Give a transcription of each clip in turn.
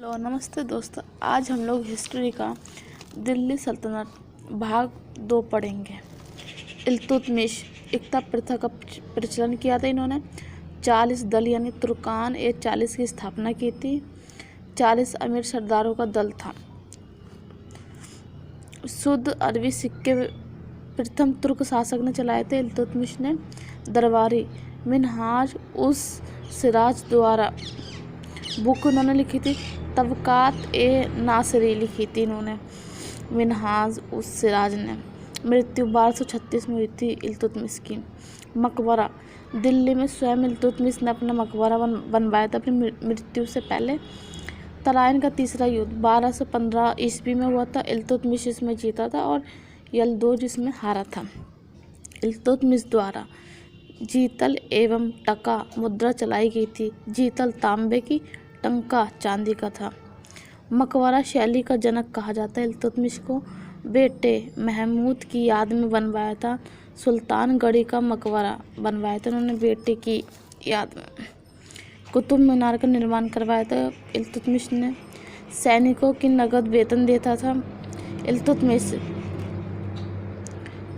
Hello नमस्ते दोस्तों। आज हम लोग हिस्ट्री का दिल्ली सल्तनत भाग 2 पढ़ेंगे। इल्तुतमिश एकता प्रथा का प्रचलन किया था इन्होंने। 40 दल यानी तुर्कान 40 की स्थापना की थी। 40 अमीर सरदारों का दल था। शुद्ध अरबी सिक्के प्रथम तुर्क शासक ने चलाए थे इल्तुतमिश ने। दरबारी मिनहाज उस सिराज द्वारा बुक उन्होंने लिखी थी। तबकात ए नासिरी लिखी थी इन्होंने मिनहाज उस सिराज ने। मृत्यु 1236 में हुई थी इल्तुतमिश की। मकबरा दिल्ली में स्वयं इल्तुतमिश ने अपना मकबरा बनवाया था अपनी मृत्यु से पहले। तराइन का तीसरा युद्ध 1215 ईस्वी में हुआ था। इल्तुतमिश इसमें जीता था और यलदोज इसमें हारा था। इल्तुतमिश द्वारा जीतल एवं टका मुद्रा चलाई गई थी। जीतल तांबे की, टंका चांदी का था। मकबरा शैली का जनक कहा जाता है इल्तुतमिश को। बेटे महमूद की याद में बनवाया था। सुल्तान गढ़ी का मकबरा बनवाया था उन्होंने बेटे की याद में। कुतुब मीनार का निर्माण करवाया था इल्तुतमिश ने। सैनिकों की नगद वेतन देता था इल्तुतमिश।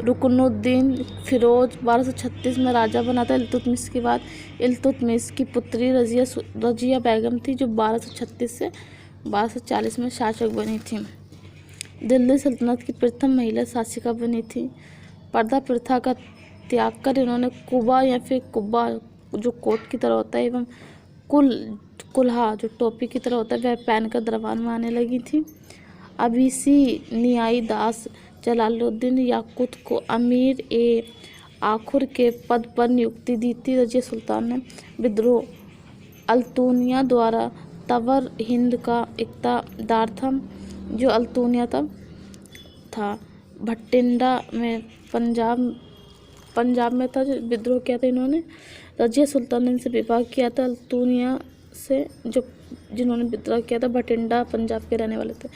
रुकनुद्दीन फिरोज 1236 में राजा बना था इल्तुतमिश के बाद। इल्तुतमिश की पुत्री रजिया बेगम थी जो 1236 से 1240 में शासक बनी थी। दिल्ली सल्तनत की प्रथम महिला शासिका बनी थी। पर्दा प्रथा का त्याग कर इन्होंने कुबा या फिर कुब्बा जो कोट की तरह होता है एवं कुल्हा जो टोपी की तरह होता है वह पहनकर दरबार में आने लगी थी। अबीसी नियाई दास जलालुद्दीन याकुत को अमीर ए आखुर के पद पर नियुक्ति दी थी। रजिया सुल्तान ने विद्रोह अल्तुनिया द्वारा तवर हिंद का इक़्तिदार था जो अल्तुनिया तब था। भटिंडा में पंजाब में था जो विद्रोह किया था इन्होंने। रजिया सुल्तान ने इनसे विवाह किया था अल्तुनिया से जिन्होंने विद्रोह किया था। भटिंडा पंजाब के रहने वाले थे।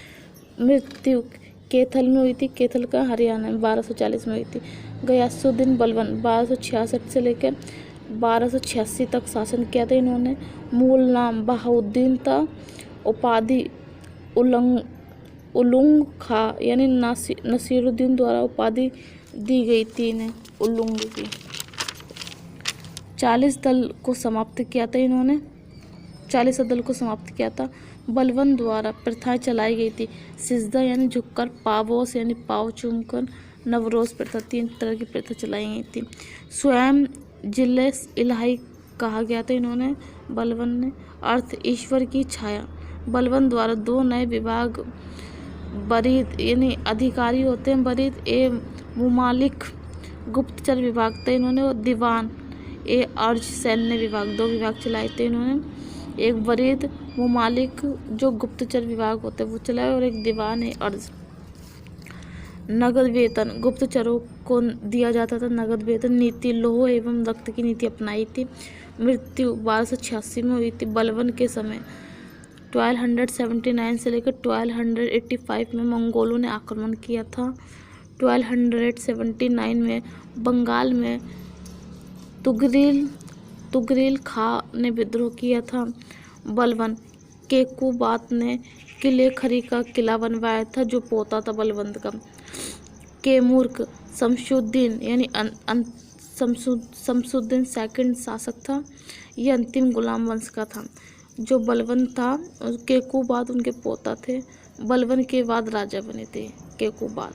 मृत्यु कैथल में हुई थी। कैथल का हरियाणा में 1240 में हुई थी। गयासुद्दीन बलबन 1266 से लेकर 1286 तक शासन किया था इन्होंने। मूल नाम बहाउद्दीन था। उपाधि उलुंग खा यानी नसीरुद्दीन द्वारा उपाधि दी गई थी इन्हें उलुंग की। 40 दल को समाप्त किया था इन्होंने। 40 दल को समाप्त किया था। बलबन द्वारा प्रथाएं चलाई गई थी। सिजदा यानी झुककर, पावोस यानी पाव चूमकर, नवरोज प्रथा 3 तरह की प्रथा चलाई गई थी। स्वयं जिले इलाही कहा गया था इन्होंने बलबन ने। अर्थ ईश्वर की छाया। बलबन द्वारा 2 नए विभाग बरीद यानी अधिकारी होते हैं बरीद ए मुमालिक गुप्तचर विभाग था इन्होंने और दीवान ए अर्ज सैन्य विभाग 2 विभाग चलाए थे इन्होंने। एक बरीद मुमालिक जो गुप्तचर विभाग होते हैं वो चलाए और एक दीवान है अर्ज। नगद वेतन गुप्तचरों को दिया जाता था नगद वेतन। नीति लौह एवं रक्त की नीति अपनाई थी। मृत्यु 1286 में हुई थी बलबन के समय। 1279 से लेकर 1285 में मंगोलों ने आक्रमण किया था। 1279 में बंगाल में तुगरील खा ने विद्रोह किया था। बलबन केकुबात ने किले खरी का किला बनवाया था जो पोता था बलबन का। कैमूर शमसुद्दीन यानी शमसुद्दीन सेकंड शासक था। यह अंतिम गुलाम वंश का था जो बलबन था। केकुबात उनके पोता थे। बलबन के बाद राजा बने थे केकुबात।